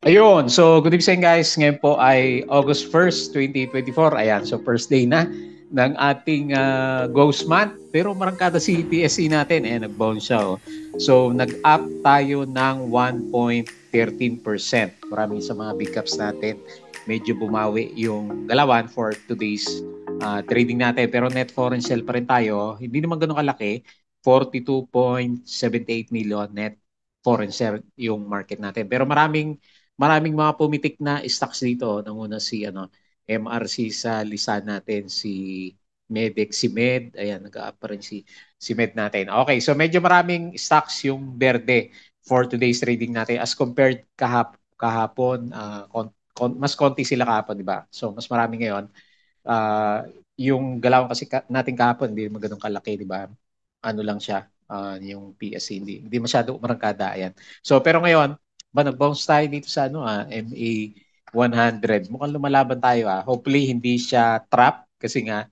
Ayun, so good evening guys. Ngayon po ay August 1st, 2024. Ayan, so first day na ng ating ghost month. Pero marangkada si PSE natin, nag-bounce siya. Oh. So nag-up tayo ng 1.13%. Maraming sa mga big caps natin, medyo bumawi yung galawan for today's trading natin. Pero net foreign sale pa rin tayo. Hindi naman ganun kalaki. 42.78 million net foreign sale yung market natin. Pero maraming mga pumitik na stocks dito. Nanguna si MRC sa lisan natin, si Medex, si Med, ayan, nag-up pa rin si Med natin. Okay, so medyo maraming stocks yung berde for today's trading natin as compared kahapon, mas konti sila kahapon, di ba? So mas marami ngayon. Uh, yung galaw kasi natin kahapon, hindi naman ganun kalaki, di ba? Ano lang siya, yung PSC, hindi masyado umarangkada, ayan. So pero ngayon, nag-bounce tayo dito sa MA 100. Mukhang lumalaban tayo. Hopefully hindi siya trap kasi nga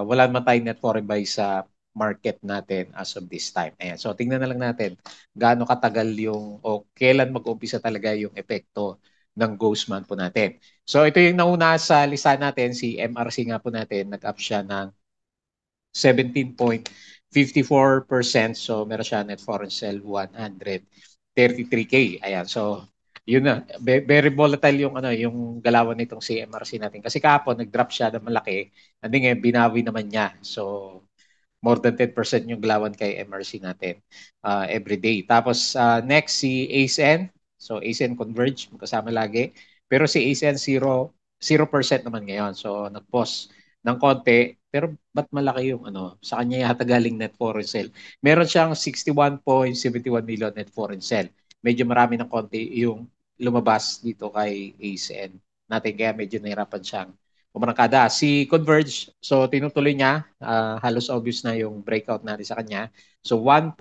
wala naman tayong net foreign buy sa market natin as of this time. Ayan. So tingnan na lang natin gaano katagal yung o kailan mag-umpisa talaga yung epekto ng ghost month po natin. So ito yung nauna sa listahan natin, si MRC nga po natin, nag-up siya ng 17.54%. So meron siya net foreign sale 133K. Ayan. So yun na, very volatile yung yung galawan nitong CMRC natin kasi kahapon nag-drop siya ng malaki, and then binawi naman niya. So more than 10% yung galawan kay MRC natin every day. Tapos next si ACN. So ACN Converge, magkasama lagi. Pero si ACN 0% naman ngayon. So nag-pause ng konti. Pero ba't malaki yung sa kanya yata galing net foreign sale. Meron siyang 61.71 million net foreign sale. Medyo marami ng konti yung lumabas dito kay ACN natin. Kaya medyo nahirapan siyang umarangkada. Si Converge, so tinutuloy niya, halos obvious na yung breakout natin sa kanya. So 1.04%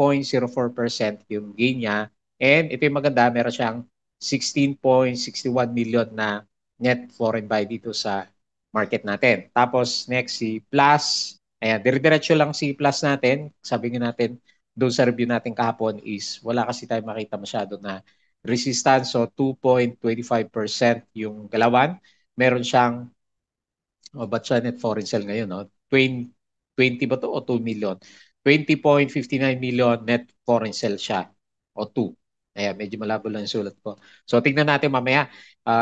yung gain niya. And ito yung maganda, meron siyang 16.61 million na net foreign buy dito sa market natin. Tapos next si Plus. Ayan, dire-diretso lang si Plus natin. Sabi nga natin, doon sa review natin kahapon is wala kasi tayo makita masyado na resistance. So 2.25% yung galawan. Meron siyang ba't siya net foreign sale ngayon, no? 20 ba to o 2 million? 20.59 million net foreign sale siya o 2. Ayan, medyo malabo lang yung sulat ko. So, tingnan natin mamaya.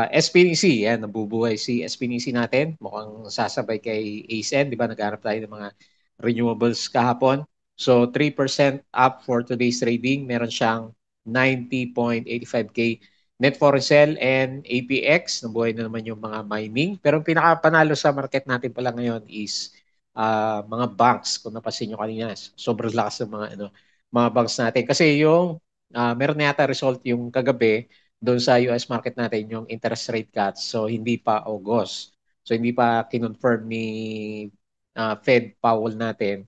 SPNC, yan, nabubuhay si SPNC natin. Mukhang sasabay kay ACN, di ba? Nagharap tayo ng mga renewables kahapon. So, 3% up for today's trading. Meron siyang 90.85K net foreign sale and APX, nabuhay na naman yung mga mining. Pero ang pinakapanalo sa market natin pala ngayon is mga banks. Kung napansin nyo kanina, sobrang lakas ng mga banks natin. Kasi yung meron na yata result yung kagabi doon sa US market natin, yung interest rate cuts. So hindi pa August. So hindi pa kinonfirm ni Fed Powell natin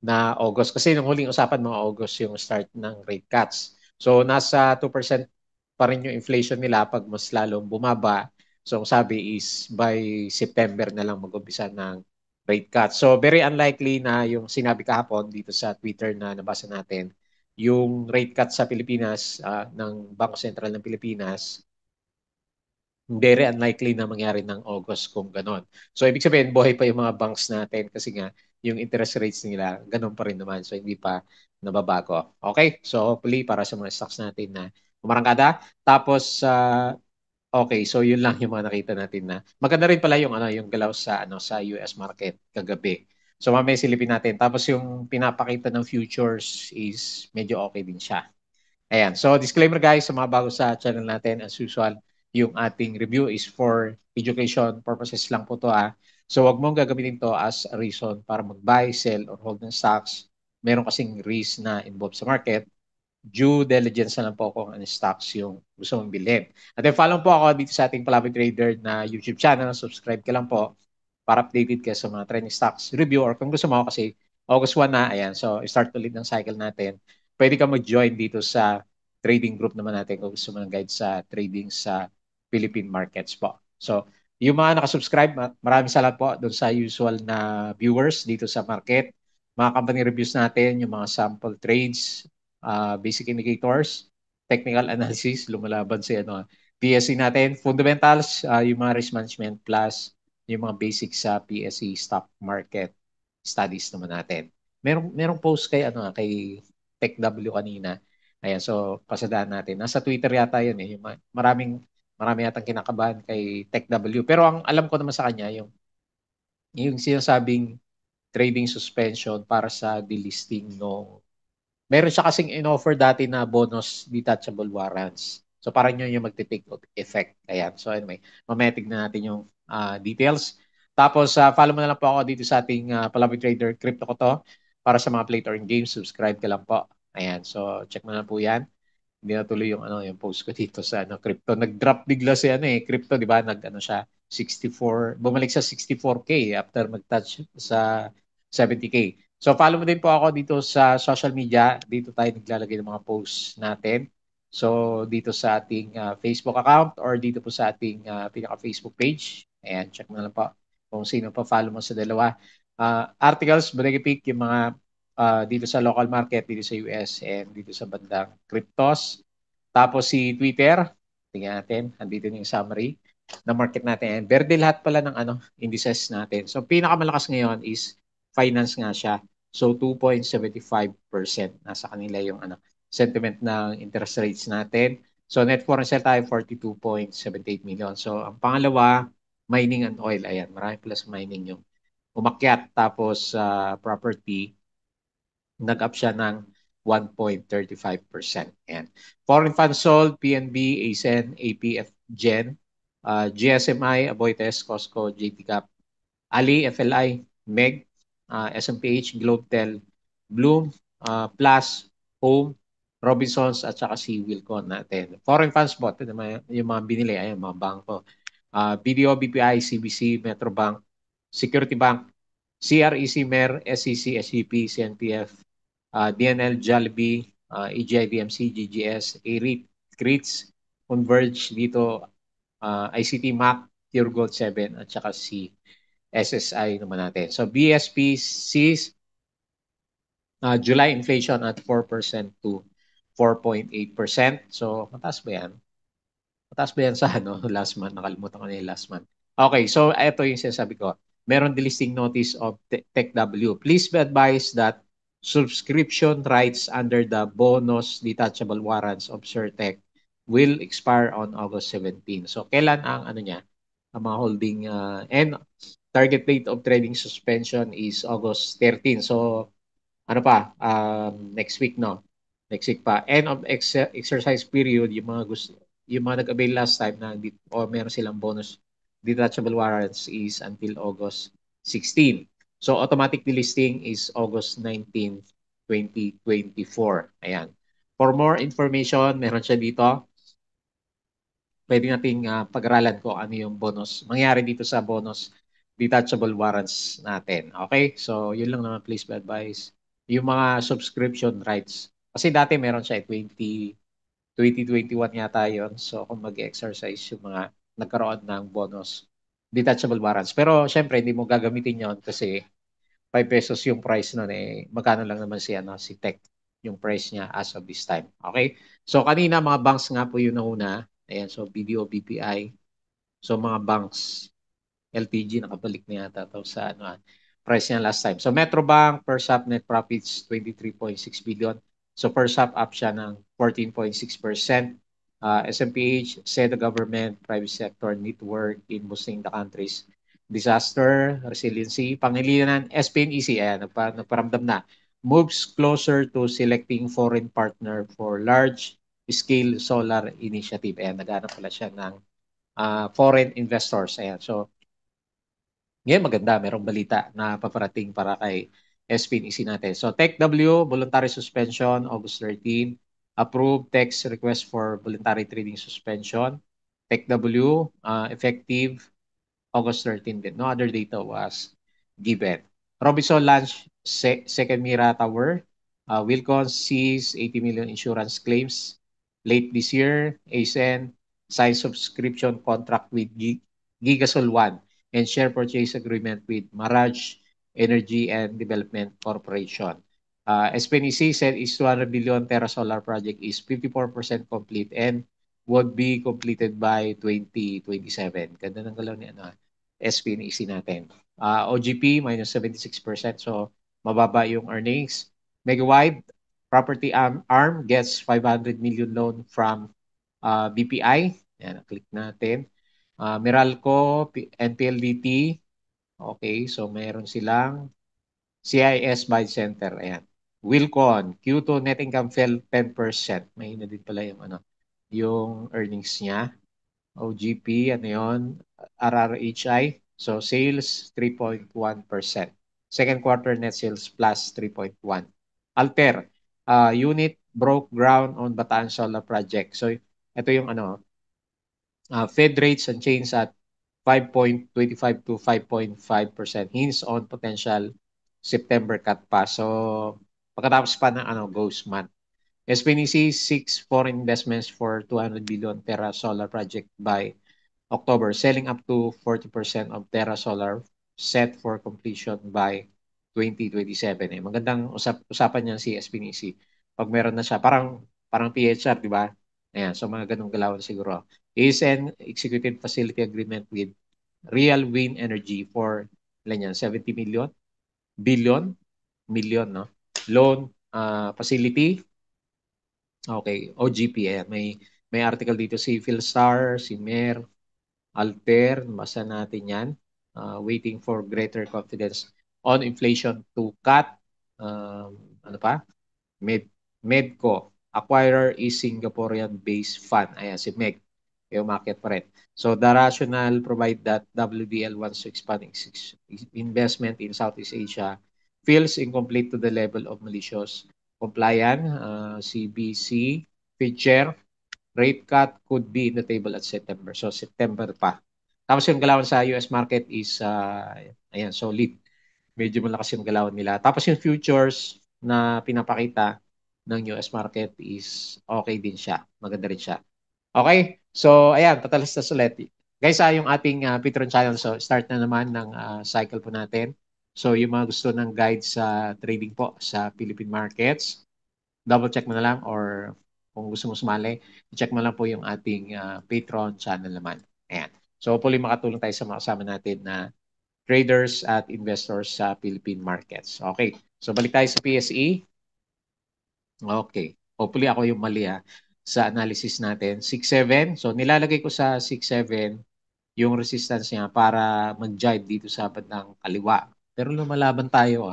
na August. Kasi nung huling usapan mga August yung start ng rate cuts. So nasa 2% pa rin yung inflation nila pag mas lalong bumaba. So ang sabi is by September na lang mag-umpisa ng rate cut. So very unlikely na yung sinabi kahapon dito sa Twitter na nabasa natin, yung rate cut sa Pilipinas ng Bangko Sentral ng Pilipinas, very unlikely na mangyari ng August kung ganon. So, ibig sabihin, buhay pa yung mga banks natin kasi nga, yung interest rates nila, ganon pa rin naman. So, hindi pa nababago. Okay? So, hopefully, para sa mga stocks natin na umarangkada. Tapos, okay, so yun lang yung mga nakita natin na maganda rin pala yung yung galaw sa US market kagabi. So mamaya silipin natin. Tapos yung pinapakita ng futures is medyo okay din siya. Ayan. So disclaimer guys, sa mga bago sa channel natin, as usual, yung ating review is for education purposes lang po to . So wag mong gagamitin to as a reason para mag-buy, sell, or hold ng stocks. Meron kasing risk na involved sa market. Due diligence na lang po kung ano stocks yung gusto mong bilhin. At then follow po ako dito sa ating Palabig Trader na YouTube channel. Subscribe ka lang po para updated ka sa mga trending stocks review, or kung gusto mo kasi August 1 na, ayan, so start ulit ng cycle natin. Pwede ka mag-join dito sa trading group naman natin kung gusto mo ng guide sa trading sa Philippine markets po. So, yung mga nakasubscribe, maraming salamat po doon sa usual na viewers dito sa market. Mga company reviews natin, yung mga sample trades, basic indicators, technical analysis, lumalaban si PSE natin, fundamentals, yung mga risk management plus yung mga basics sa PSE stock market studies naman natin. Merong post kay kay TechW kanina. Ayan, so pasadaan natin. Nasa Twitter yata 'yun eh. Yung marami yatang kinakabahan kay TechW. Pero ang alam ko naman sa kanya yung sinasabing trading suspension para sa delisting no. Meron siya kasing in-offer dati na bonus detachable warrants. So parang yun yung magte-take effect. Ayan. So anyway, mamaya tignan natin yung details. Tapos follow mo na lang po ako dito sa ating Palaboy Trader Crypto ko to para sa mga play to earn games. Subscribe ka lang po. Ayan. So check mo na po yan. Hindi natuloy yung post ko dito sa crypto. Nag-drop bigla si crypto, 'di ba? Siya 64, bumalik sa 64K after mag-touch sa 70K. So follow mo din po ako dito sa social media. Dito tayo naglalagay ng mga posts natin. So dito sa ating Facebook account or dito po sa ating pinaka-Facebook page. Ayan, check mo na lang po kung sino pa follow mo sa dalawa. Articles, Bodega Peak, yung mga dito sa local market, dito sa US, and dito sa bandang cryptos. Tapos si Twitter, tingnan natin, andito yung summary ng market natin. And verde lahat pala ng indices natin. So pinakamalakas ngayon is finance nga siya. So 2.75% nasa kanila yung sentiment ng interest rates natin. So net foreign sale tayo 42.78 million. So ang pangalawa, mining and oil. Ayan, marami pala sa mining yung umakyat. Tapos property, nag-up siya ng 1.35%. And foreign funds sold, PNB, ASEN, APF Gen, GSMI, Aboitiz, Costco, JTCap, Ali, FLI, MEG, SMPH, Globetel, Bloom, Plus, Home, Robinsons, at saka si Wilcon natin. Foreign funds bot, yung mga binili, ayun, mga bangko. BDO, BPI, CBC, Metrobank, Security Bank, CREC, MER, SEC, SEP, CNPF, DNL, Jollibee, EGI, DMC, GGS, AREIT, CREITs, Converge dito, ICT, MAC, Pure Gold 7, at saka si SSI naman natin. So BSP sees July inflation at 4% to 4.8%. So mataas ba yan? Mataas ba yan sa last month? Nakalimutan ko na yung last month. Okay, so ito yung sinasabi ko. Meron delisting notice of TechW. Please be advised that subscription rights under the bonus detachable warrants of Certec will expire on August 17. So kailan ang niya? Ang mga holding and target date of trading suspension is August 13. So next week, no? Next week pa. End of exercise period, yung mga nag-avail last time o meron silang bonus detachable warrants is until August 16. So automatic delisting is August 19, 2024. Ayan. For more information, meron siya dito. Pwede nating pag-aralan ko ano yung bonus. Mangyari dito sa bonus detachable warrants natin. Okay? So, yun lang naman, please be advised. Yung mga subscription rights. Kasi dati meron siya 2021 yata yun. So, kung mag-exercise yung mga nagkaroon ng bonus detachable warrants. Pero, syempre, hindi mo gagamitin yon kasi 5 pesos yung price nun eh. Magkano lang naman si Tech yung price niya as of this time. Okay? So, kanina mga banks nga po yung nauna. Ayan, so BDO, BPI. So, mga banks LTG nakabalik na yata to sa price niya last time. So Metrobank first half net profits 23.6 billion. So first half up siya ng 14.6%. SMPH said the government, private sector need to work in boosting the country's disaster resiliency. Pangilinan SPNEC, ayan, nagparamdam na. Moves closer to selecting foreign partner for large scale solar initiative. Ayan, naghanap pala siya ng foreign investors. Ayan, so ngayon maganda, merong balita na paparating para kay SPNEC natin. So TechW, voluntary suspension, August 13. Approved text request for voluntary trading suspension. TechW, effective August 13 din. No other data was given. Robinson launched second Mira Tower. Wilcon sees 80 million insurance claims late this year. ASEN signed subscription contract with Gigasol One and share purchase agreement with Maraj Energy and Development Corporation. SPNEC said its 200 billion Terra Solar project is 54% complete and would be completed by 2027. Ganda ng galaw ni SPNEC natin. OGP minus 76%, so mababa yung earnings. Megawide property arm gets 500 million loan from BPI. Yan, click natin. Meralco, NPLDT. Okay, so meron silang CIS Buy Center. Ayan. Wilcon, Q2 net income fell 10%. May na din pala yung earnings niya. OGP, ano yun? RRHI. So sales 3.1%. Second quarter net sales plus 3.1. Alter, unit broke ground on Bataan Solar Project. So ito yung Fed rates unchanged at 5.25 to 5.5%. Hints on potential September cut pa. So pagkatapos pa ng ghost month. SPNC 6 foreign investments for 200 billion Terra Solar project by October, selling up to 40% of Terra Solar set for completion by 2027. Magandang usapan niyan si SPNC. Pag meron na siya, parang PHR, di ba? Ayan, so mga ganung galawan siguro. Is an executed facility agreement with Real Wind Energy for ilan yan? 70 million, no? Loan facility. Okay, OGP. Ayan, may article dito si Philstar, si Mer, Alter, basa natin yan. Waiting for greater confidence on inflation to cut. Ano pa? Medco. Acquirer is Singaporean-based fund. Ayan, si Meg. Yung market pa rin. So, the rationale provide that WDL wants to expand investment in Southeast Asia feels incomplete to the level of malicious compliance. CBC, Fitcher, rate cut could be in the table at September. So, September pa. Tapos yung galawan sa US market is, ayan, solid. Medyo malakas yung galawan nila. Tapos yung futures na pinapakita ng US market is okay din siya. Maganda rin siya. Okay? So, ayan, patalastas ulit. Guys, yung ating Patreon channel. So, start na naman ng cycle po natin. So, yung mga gusto ng guide sa trading po sa Philippine markets, double check mo na lang or kung gusto mo sumali, check mo lang po yung ating Patreon channel naman. Ayan. So, hopefully makatulong tayo sa mga kasama natin na traders at investors sa Philippine markets. Okay. So, balik tayo sa PSE. Okay. Hopefully ako yung mali sa analysis natin. 6.7. So, nilalagay ko sa 6.7 yung resistance niya para mag-jive dito sa bandang kaliwa. Pero lumalaban tayo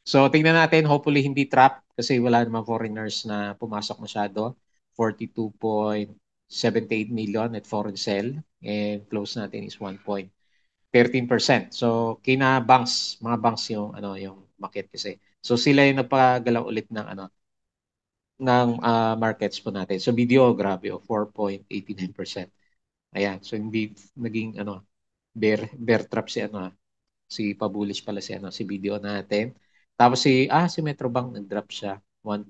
So, tingnan natin. Hopefully hindi trap kasi wala namang foreigners na pumasok masyado. 42.78 million at foreign sell and close natin is 1.13%. So, kina banks, mga banks yung yung market kasi. So, sila yung nagpagalaw ulit ng markets po natin. So, video, grabe 4.89%. Ayan, so hindi naging bear trap si si pa-bullish pala si video natin. Tapos si Metrobank nag-drop siya 1%.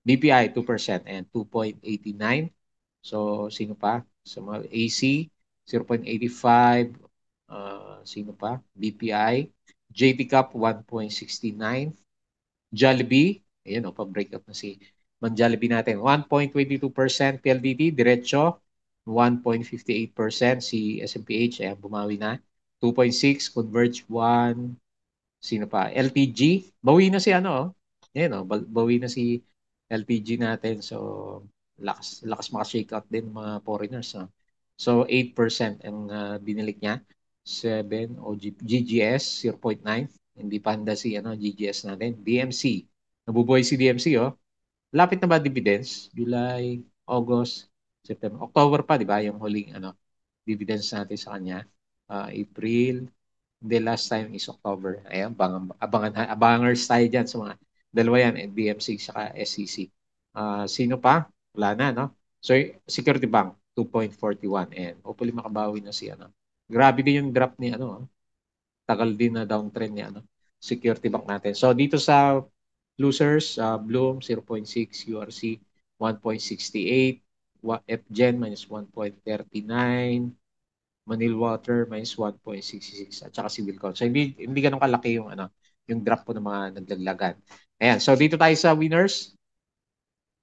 BPI 2% and 2.89. So sino pa? Sa mga AC 0.85. Sino pa? BPI. JT Cup 1.69. Jollibee, ayun pa-breakout na si Man Jollibee natin. 1.22% PLDT, diretso. 1.58% si SMPH, ayan, bumawi na. 2.6, Converge 1. Sino pa? LTG, bawi na si Ayan bawi na si LTG natin. So, lakas maka-shake out din mga foreigners. So, 8% ang binilik niya. 7, GGS, 0.9. Hindi pa handa si GGS natin. DMC. Nabubuhay si DMC, Lapit na ba dividends? July, August, September. October pa, di ba? Yung huling dividends natin sa kanya. April. The last time is October. Ayan, abangers tayo dyan sa mga dalawa yan, DMC saka SCC. Sino pa? Wala na, no? So, Security Bank, 2.41. And hopefully makabawi na si Grabe din yung drop ni tagal din na downtrend ni Security Bank natin. So, dito sa losers, Bloom 0.6, URC 1.68, FGen minus 1.39, Manil Water minus 1.66 at saka si Wilcon. So hindi ganun kalaki yung drop po ng mga naglaglagan. Ayan, so dito tayo sa winners.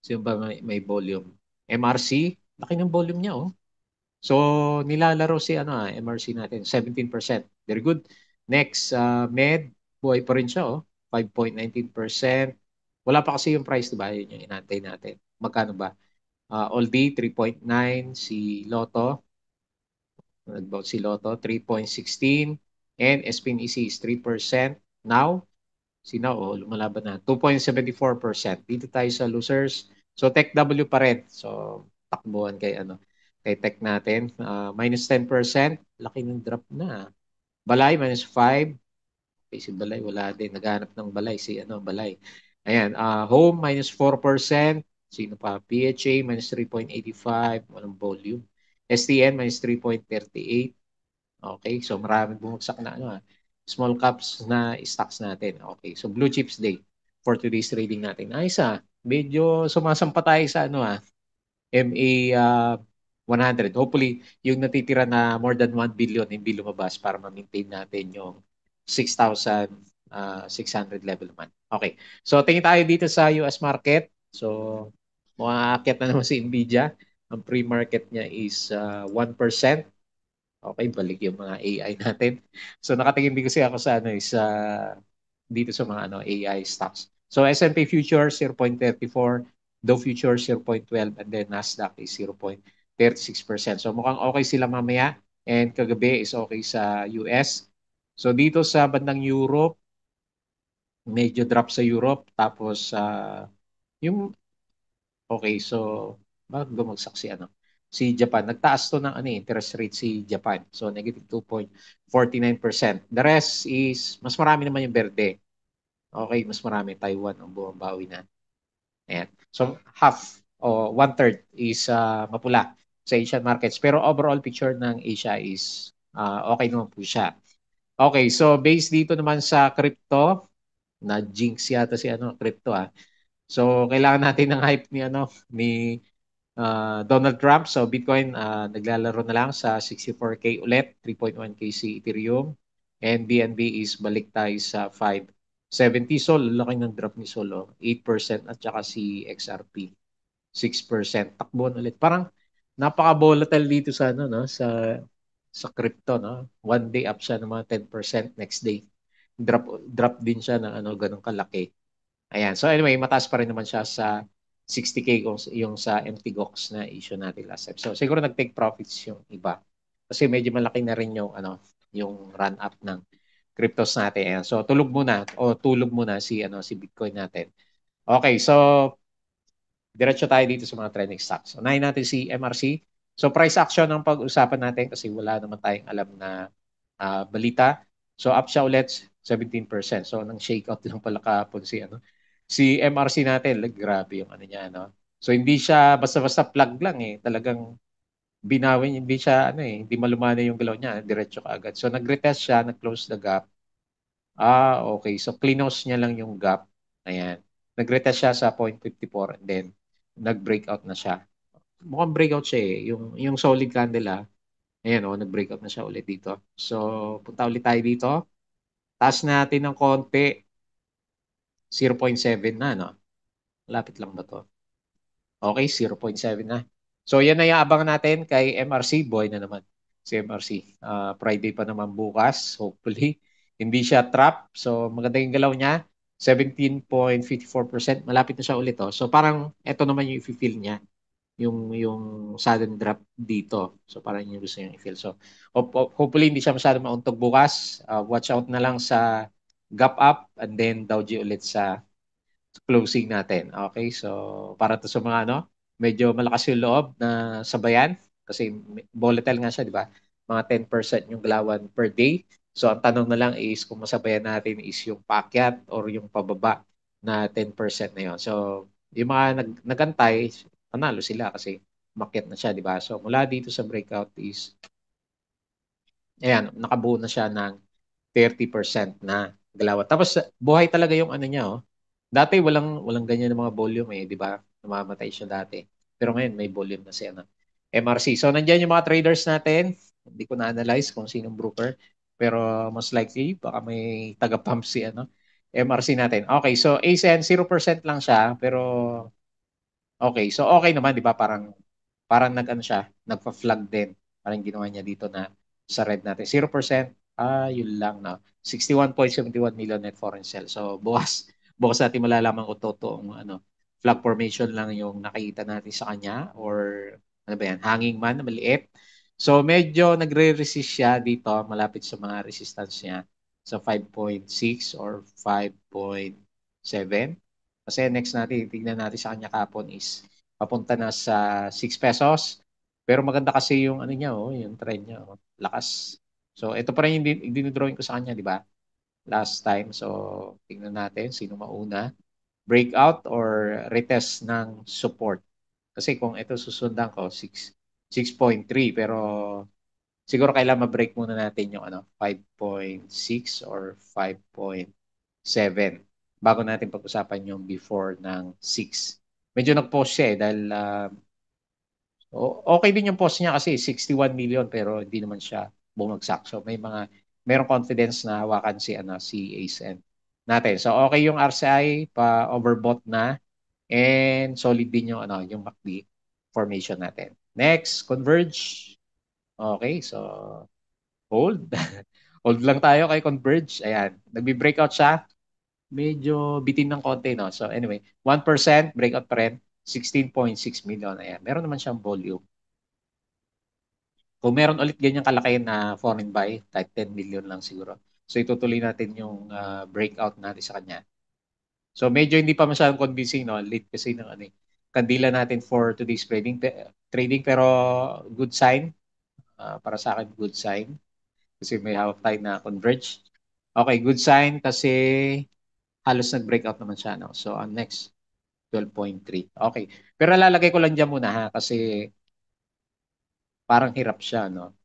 Sino ba may volume? MRC Laki ng volume niya, oh. So, nilalaro si MRC natin, 17%. Very good. Next, Med, buhay pa rin siya, oh. 5.19%. Wala pa kasi yung price, di ba? Yun yung inantay natin. Magkano ba? All day, 3.9. Si Lotto, nag-vote si Lotto, 3.16. And SPNEC is 3%. Now, lumalaban na. 2.74%. Dito tayo sa losers. So, Tech W pa rin. So, takbuhan kay Tech natin. Minus 10%. Laki ng drop na. Balay, minus 5. Okay, si Balay, wala din. Naghanap ng Balay. Balay. Ayan. Home, minus 4%. Sino pa? PHA, minus 3.85. Walang volume. STN, minus 3.38. Okay, so maraming bumagsak na small caps na stocks natin. Okay, so blue chips day for today's trading natin. Ayos medyo sumasampa tayo sa MA 100. Hopefully, yung natitira na more than 1 billion hindi lumabas para ma-maintain natin yung 6,600 level naman. Okay, so tingin tayo dito sa US market. So, aakyat na naman si Nvidia. Ang pre-market niya is 1%. Okay, balik yung mga AI natin. So nakatingin din kasi ako sa dito sa mga AI stocks. So S&P futures 0.34, Dow futures 0.12 and then Nasdaq is 0.36%. So mukhang okay sila mamaya and kagabi is okay sa US. So dito sa bandang Europe, medyo drop sa Europe tapos yung okay, so bakit bumagsak si Japan. Nagtaas to ng interest rate si Japan. So negative 2.49%. The rest is mas marami naman yung berde. Okay, mas marami Taiwan ang bumabawi na. Ayan. So half o one-third is mapula sa Asian markets. Pero overall picture ng Asia is okay naman po siya. Okay, so based dito naman sa crypto, na jinx yata si crypto So kailangan natin ng hype ni Donald Trump. So Bitcoin naglalaro na lang sa 64K ulit, 3.1K si Ethereum. And BNB is balik tayo sa 570 Sol. Laki ng drop ni Sol, 8% at saka si XRP 6%. Takbuhan ulit. Parang napaka-volatile dito sa sa crypto, no? One day up siya ng mga 10%, next day drop din siya ng ganun kalaki. Ayan. So anyway, mataas pa rin naman siya sa 60K yung sa MTGOX na issue natin last time. So siguro nag-take profits yung iba. Kasi medyo malaki na rin yung run up ng cryptos natin. Ayan. So tulog muna si Bitcoin natin. Okay, so diretso tayo dito sa mga trending stocks. Unahin natin si MRC. So price action ang pag-usapan natin kasi wala naman tayong alam na balita. So up siya ulit 17%. So nang shakeout lang pala kahapon si MRC natin, grabe yung niya So hindi siya basta-basta plug lang Talagang binawin, hindi siya hindi malumana yung galaw niya, diretso kaagad. So nag-retest siya, nag-close the gap. Okay. So close niya lang yung gap. Ayan. Nag-retest siya sa 0.54 and then nag-breakout na siya. Mukhang breakout siya Yung solid candle ayan nag-breakout na siya ulit dito. So punta ulit tayo dito. Taas natin ng konti. 0.7 na Lapit lang ba to? Okay, 0.7 na. So yan na yung abangan natin kay MRC. Boy na naman si MRC. Friday pa naman bukas, hopefully. Hindi siya trap. So maganda yung galaw niya. 17.54%. Malapit na siya ulit. So parang ito naman yung i-feel niya. Yung sudden drop dito. So parang yung gusto niyang i-feel. So hopefully hindi siya masyadong mauntog bukas. Watch out na lang sa gap up and then Dow ulit sa closing natin. Okay, so para to sa mga medyo malakas yung loob na sabayan kasi volatile nga siya, di ba? Mga 10% yung galawan per day. So ang tanong na lang is kung masabayan natin is yung paakyat or yung pababa na 10% na yun. So yung mga nagantay, panalo sila kasi umakyat na siya, di ba? So mula dito sa breakout is ayan, nakabuo na siya ng 30% na galawan. Tapos buhay talaga yung niya. Dati walang ganyan ng mga volume di ba? Namamatay siya dati. Pero ngayon may volume na siya MRC. So nandiyan yung mga traders natin. Hindi ko na-analyze kung sinong broker. Pero most likely baka may taga-pump si MRC natin. Okay, so ASN 0% lang siya pero okay. So okay naman 'di ba? Parang parang nag-ano siya, nagpa-flag din. Parang ginawa niya dito na sa red natin. 0%, yun lang na. 61.71 million net foreign sales. So, bukas natin malalaman kung totoong flag formation lang yung nakikita natin sa kanya or ano ba yan, hanging man na maliit. So, medyo nagre-resist siya dito, malapit sa mga resistance niya sa 5.6 or 5.7. Kasi next natin, tignan natin sa kanya kapon is papunta na sa 6 pesos. Pero maganda kasi yung ano niya, yung trend niya, lakas. So, ito pa rin yung dinidrawing ko sa kanya, di ba? Last time. So, tingnan natin sino mauna. Breakout or retest ng support. Kasi kung ito susundan ko, 6.3. Pero siguro kailangan ma-break muna natin yung 5.6 or 5.7 bago natin pag-usapan yung before ng 6. Medyo nag-pause siya dahil okay din yung post niya kasi 61 million pero hindi naman siya bumagsak. So merong confidence na hawakan si ASN natin. So okay yung RCI pa overbought na and solid din yung MACD formation natin. Next, Converge. Okay, so hold. Hold lang tayo kay Converge. Ayan, nagbi-breakout siya. Medyo bitin ng konti, no? So anyway, 1% breakout pa rin. 16.6 million. Ayan, meron naman siyang volume. Kung meron ulit ganyan kalaki na foreign buy, type 10 million lang siguro. So itutuloy natin yung breakout natin sa kanya. So medyo hindi pa masyadong convincing, no? Late kasi ng kandila natin for today's trading pero good sign. Para sa akin, good sign. Kasi may hawak tayo na Converge. Okay, good sign kasi halos nag-breakout naman siya, no? So next, 12.3. Okay. Pero lalagay ko lang dyan muna ha kasi parang hirap siya, no?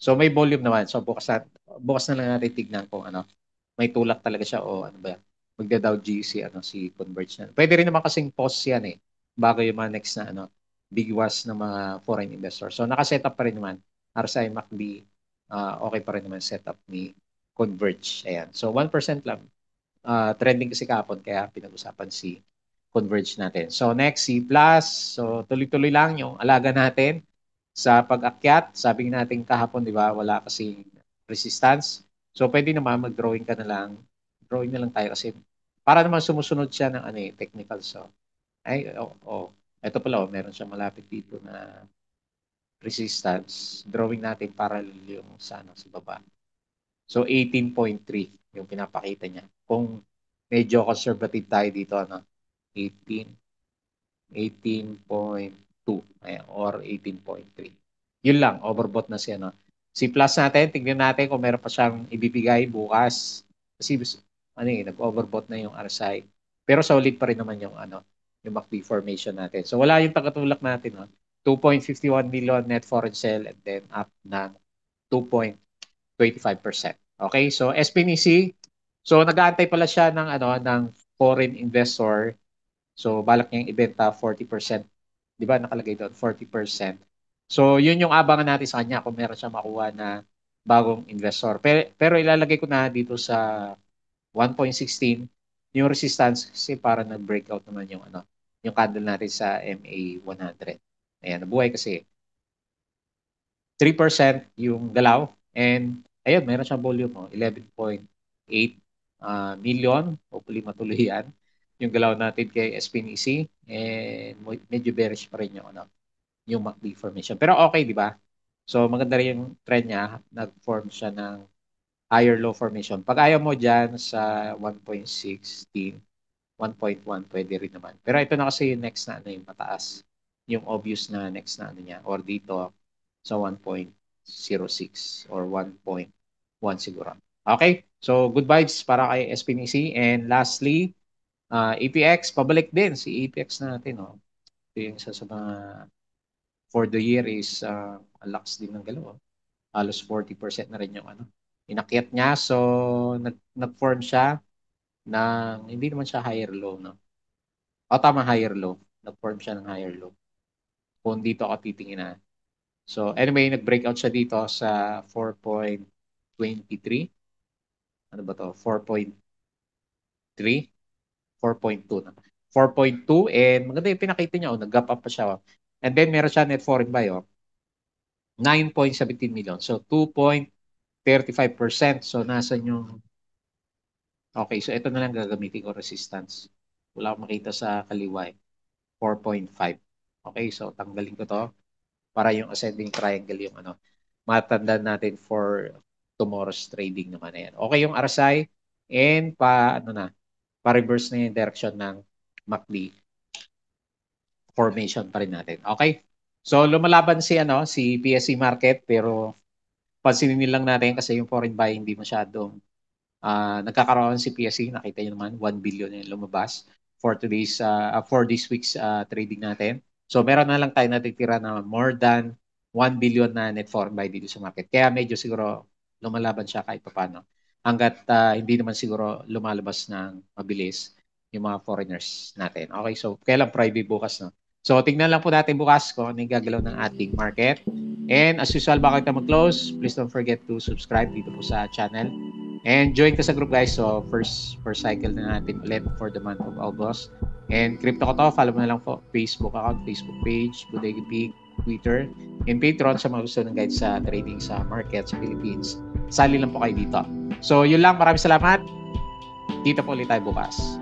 So may volume naman. So bukas na lang natin tignan kung may tulak talaga siya o ano ba yan. Magda-Dow GC si Converge na. Pwede rin naman kasing pause yan bago yung mga next na big was ng mga foreign investors. So naka-set up pa rin naman. RSI MACD okay pa rin naman setup ni Converge. Ayan. So 1% lang. Trending kasi kahapon kaya pinag-usapan si Converge natin. So next, C+. So tuloy-tuloy lang yung alaga natin sa pag-akyat. Sabi natin kahapon, di ba, wala kasing resistance. So pwede naman mag-drawing ka na lang. Drawing na lang tayo kasi para naman sumusunod siya ng technical. So, ito pala, meron siya malapit dito na resistance. Drawing natin parallel yung sa baba. So 18.3 yung pinapakita niya. Kung medyo conservative tayo dito, 18, 18.2 or 18.3. Yun lang, overbought na siya. Si Plus natin, tignan natin kung meron pa siyang ibibigay bukas. Kasi nag-overbought na yung RSI. Pero solid pa rin naman yung MACD formation natin. So wala yung tagatulak natin. 2.51 million net foreign sale and then up ng 2.25%. Okay, so SPNC, so nag-aantay pala siya ng foreign investor. So balak niyang ibenta 40%. 'Di ba nakalagay doon 40%. So yun yung abangan natin sa kanya kung meron siya makuha na bagong investor. Pero ilalagay ko na dito sa 1.16 yung resistance kasi para nag-breakout naman yung candle natin sa MA 100. Ayan, nabuhay kasi 3% yung galaw. And ayun, meron siyang volume, 11.8 million. Hopefully matuloy yan. Yung galaw natin kay SPNC. And medyo bearish pa rin yung MACD formation. Pero okay, di ba? So maganda rin yung trend niya. Nag-form siya ng higher low formation. Pag ayaw mo dyan sa 1.16, 1.1 pwede rin naman. Pero ito na kasi yung next na yung mataas. Yung obvious na next na niya. Or dito sa 1.06 or 1.1 siguro. Okay? So, good vibes para kay SPNC. And lastly, APX, pabalik din si APX natin. Ito yung isa sa mga for the year is lax din ng galaw. Halos 40% na rin yung inakyat niya. So, nag-form siya ng, hindi naman siya higher low, no? O tama, higher low. Nag-form siya ng higher low. Kung dito ako titingin na. So anyway, nag-breakout siya dito sa 4.23. Ano ba to? 4.3? 4.2 na. 4.2 and maganda yung pinakita niya. Nag-gap up pa siya. And then meron siya net foreign buy, 9.17 million. So 2.35%. So nasa yung okay, so ito na lang gagamitin ko resistance. Wala akong makita sa kaliwa 4.5. Okay, so tanggalin ko to para yung ascending triangle yung matandaan natin for tomorrow's trading naman na yan. Okay yung RSI and pa-reverse na yung direction ng MACD formation pa rin natin. Okay? So lumalaban si PSE market pero pansinin lang natin kasi yung foreign buy hindi masyadong nagkakaroon si PSE, nakita niyo naman 1 billion yung lumabas for this week's trading natin. So meron na lang tayo natitira na more than 1 billion na net foreign buy dito sa market. Kaya medyo siguro lumalaban siya kahit paano. Hanggat hindi naman siguro lumalabas ng mabilis yung mga foreigners natin. Okay, so kailan Friday bukas, no? So tingnan lang po natin bukas kung ano yung gagalaw ng ating market. And as usual, bago kita mag-close, please don't forget to subscribe dito po sa channel. And join ka sa group guys. So first cycle na natin ulit for the month of August. And crypto ko to, follow mo na lang po Facebook account, Facebook page, Bodega Pig, Twitter, and Patreon sa mga gusto ng guide sa trading sa market sa Philippines. Sali lang po kayo dito. So yun lang, maraming salamat. Kita po ulit tayo bukas.